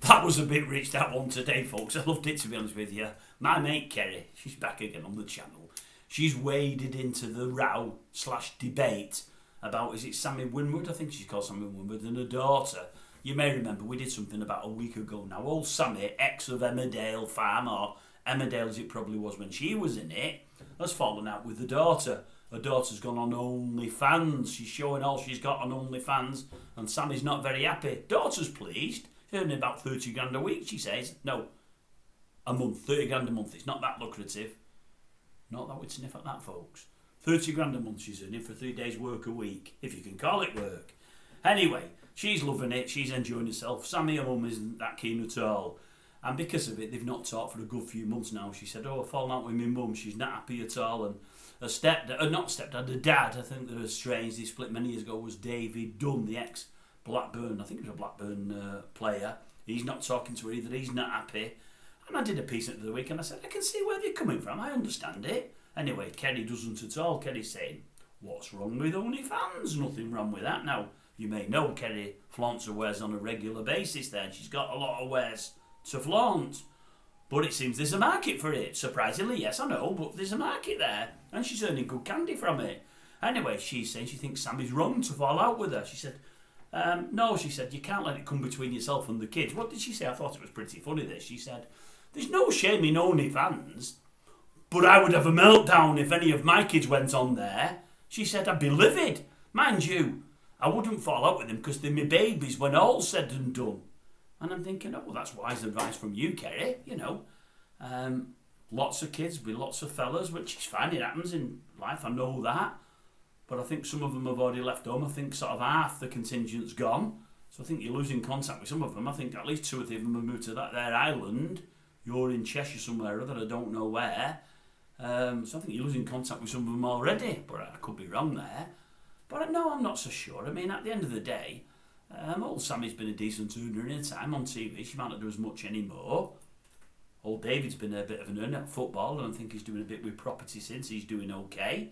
That was a bit rich, that one today, folks. I loved it, to be honest with you. My mate Kerry, she's back again on the channel. She's waded into the row/debate about, is it Sammy Winward? I think she's called Sammy Winward, and her daughter. You may remember we did something about a week ago now. Old Sammy, ex of Emmerdale Farm, or Emmerdale as it probably was when she was in it, has fallen out with the daughter. Her daughter's gone on OnlyFans. She's showing all she's got on OnlyFans, and Sammy's not very happy. Daughter's pleased. She's earning about 30 grand a week, she says. No, a month, 30 grand a month. It's not that lucrative. Not that we'd sniff at that, folks. 30 grand a month she's earning for 3 days work a week, if you can call it work. Anyway, she's loving it, she's enjoying herself. Sammy, her mum, isn't that keen at all. And because of it, they've not talked for a good few months now. She said, I've fallen out with my mum, she's not happy at all. And her her dad, I think they're estranged, they split many years ago, was David Dunn, the ex-Blackburn, I think he was a Blackburn player. He's not talking to her either, he's not happy. And I did a piece at the week and I said, I can see where they're coming from, I understand it. Anyway, Kerry doesn't at all. Kerry's saying, what's wrong with OnlyFans? Nothing wrong with that. Now, you may know Kerry flaunts her wares on a regular basis there, and she's got a lot of wares to flaunt. But it seems there's a market for it. Surprisingly, yes, I know, but there's a market there, and she's earning good candy from it. Anyway, she's saying she thinks Sammy's wrong to fall out with her. She said, no, she said, you can't let it come between yourself and the kids. What did she say? I thought it was pretty funny, this. She said, there's no shame in OnlyFans, but I would have a meltdown if any of my kids went on there. She said, I'd be livid. Mind you, I wouldn't fall out with them because they're my babies when all's said and done. And I'm thinking, oh, well, that's wise advice from you, Kerry, you know. Lots of kids with lots of fellas, which is fine, it happens in life, I know that. But I think some of them have already left home. I think sort of half the contingent's gone. So I think you're losing contact with some of them. I think at least 2 or 3 of them have moved to their island. You're in Cheshire somewhere or other, I don't know where. So I think you're losing contact with some of them already. But I could be wrong there. But no, I'm not so sure. I mean, at the end of the day, old Sammy's been a decent earner in her time on TV. She might not do as much anymore. Old David's been a bit of an earner at football, and I think he's doing a bit with property since. He's doing okay.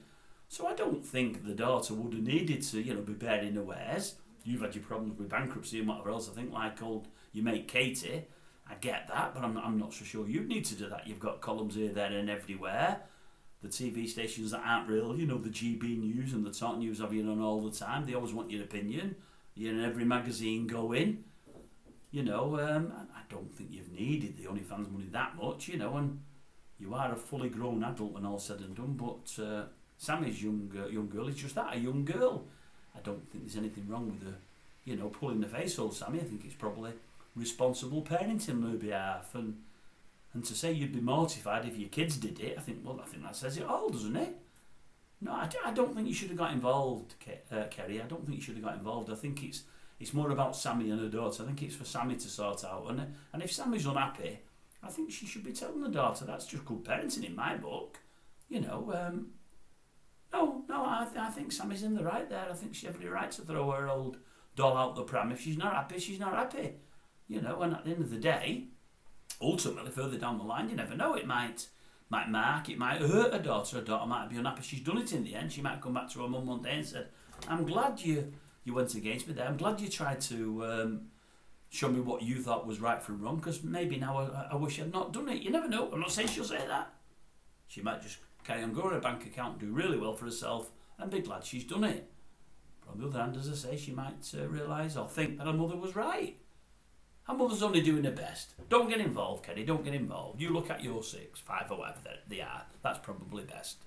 So I don't think the daughter would have needed to, be bearing her wares. You've had your problems with bankruptcy and whatever else. I think like old your mate Katie, I get that, but I'm not so sure you'd need to do that. You've got columns here, there and everywhere. The TV stations that aren't real, the GB News and the Talk News have you on all the time. They always want your opinion. You're in every magazine going. I don't think you've needed the OnlyFans money that much, and you are a fully grown adult when all's said and done, but Sammy's young girl is just that, a young girl. I don't think there's anything wrong with her, pulling the face old Sammy. I think it's probably responsible parenting on her behalf, and to say you'd be mortified if your kids did it, I think that says it all, doesn't it? No, I don't think you should have got involved, Kerry. I don't think you should have got involved. I think it's more about Sammy and her daughter. I think it's for Sammy to sort out, and if Sammy's unhappy, I think she should be telling the daughter. That's just good parenting in my book, No, I think Sammy's in the right there. I think she has every right to throw her old doll out the pram. If she's not happy, she's not happy. And at the end of the day, ultimately, further down the line, you never know. It might mark, it might hurt her daughter. Her daughter might be unhappy. She's done it in the end. She might come back to her mum one day and said, I'm glad you went against me there. I'm glad you tried to show me what you thought was right from wrong, because maybe now I wish I'd not done it. You never know. I'm not saying she'll say that. She might just carry on, go to her bank account, do really well for herself, and be glad she's done it. But on the other hand, as I say, she might realise or think that her mother was right. Her mother's only doing her best. Don't get involved, Kerry, don't get involved. You look at your 6, 5 or whatever they are. That's probably best.